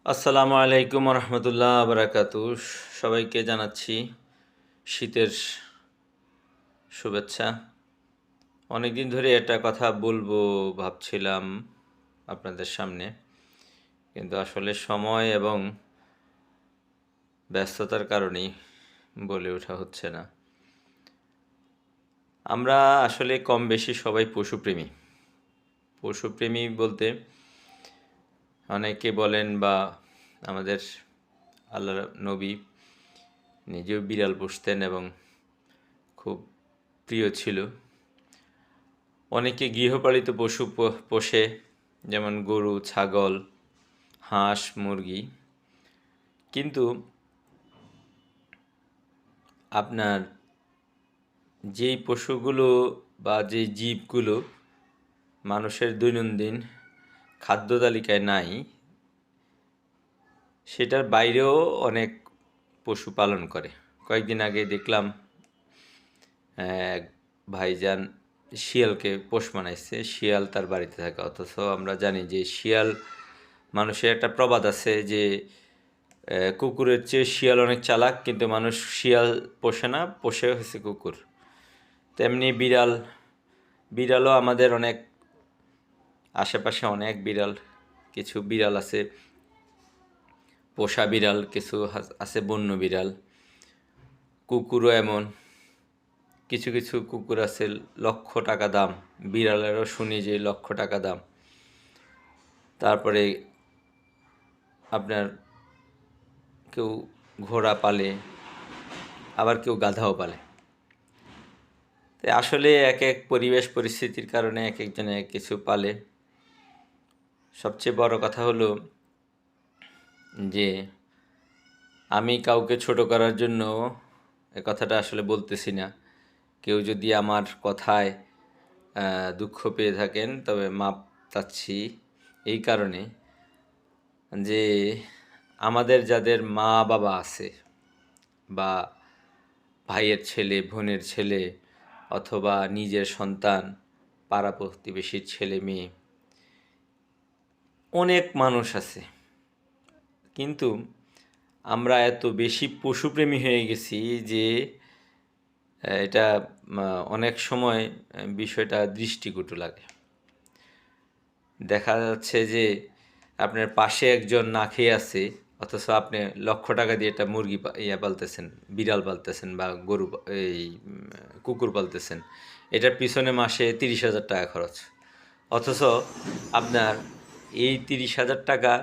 আসসালামু আলাইকুম রহমতুল্লাহ বারাকাতু। সবাইকে জানাচ্ছি শীতের শুভেচ্ছা। অনেকদিন ধরে একটা কথা বলবো ভাবছিলাম আপনাদের সামনে, কিন্তু আসলে সময় এবং ব্যস্ততার কারণেই বলে ওঠা হচ্ছে না। আমরা আসলে কম বেশি সবাই পশুপ্রেমী। পশুপ্রেমী বলতে অনেকে বলেন, বা আমাদের আল্লাহ নবী নিজেও বিড়াল পুষতেন এবং খুব প্রিয় ছিল। অনেকে গৃহপালিত পশু পোষে, যেমন গরু, ছাগল, হাঁস, মুরগি। কিন্তু আপনার যেই পশুগুলো বা যেই জীবগুলো মানুষের দৈনন্দিন খাদ্য তালিকায় নাই, সেটার বাইরেও অনেক পশু পালন করে। কয়েকদিন আগে দেখলাম এক ভাইজান শিয়ালকে পোষ মানাইছে। শিয়াল তার বাড়িতে থাকে, অথচ আমরা জানি যে শিয়াল, মানুষের একটা প্রবাদ আছে যে কুকুরের চেয়ে শিয়াল অনেক চালাক, কিন্তু মানুষ শিয়াল পোষে না, পোষে হয়েছে কুকুর। তেমনি বিড়ালও আমাদের অনেক আশেপাশে অনেক বিড়াল, কিছু বিড়াল আছে পোষা বিড়াল, কিছু আছে বন্য বিড়াল। কুকুরও এমন, কিছু কিছু কুকুর আছে লক্ষ টাকা দাম, বিড়ালেরও শুনি যে লক্ষ টাকা দাম। তারপরে আপনার কেউ ঘোড়া পালে, আবার কেউ গাধাও পালে। তাই আসলে এক এক পরিবেশ পরিস্থিতির কারণে এক একজনে এক কিছু পালে। সবচেয়ে বড় কথা হলো যে আমি কাউকে ছোট করার জন্য এ কথাটা আসলে বলতেছি না। কেউ যদি আমার কথায় দুঃখ পেয়ে থাকেন তবে মাপ চাচ্ছি, এই কারণে যে আমাদের যাদের মা বাবা আছে, বা ভাইয়ের ছেলে, বোনের ছেলে, অথবা নিজের সন্তান, পাড়া প্রতিবেশীর ছেলে মেয়ে, অনেক মানুষ আছে, কিন্তু আমরা এত বেশি পশুপ্রেমী হয়ে গেছি যে এটা অনেক সময় বিষয়টা দৃষ্টিকটু লাগে। দেখা যাচ্ছে যে আপনার পাশে একজন না খেয়ে আছে, অথচ আপনি লক্ষ টাকা দিয়ে একটা মুরগি পালতেছেন, বিড়াল পালতেছেন, বা গরু এই কুকুর পালতেছেন। এটার পিছনে মাসে 30,000 টাকা খরচ, অথচ আপনার এই 30,000 টাকা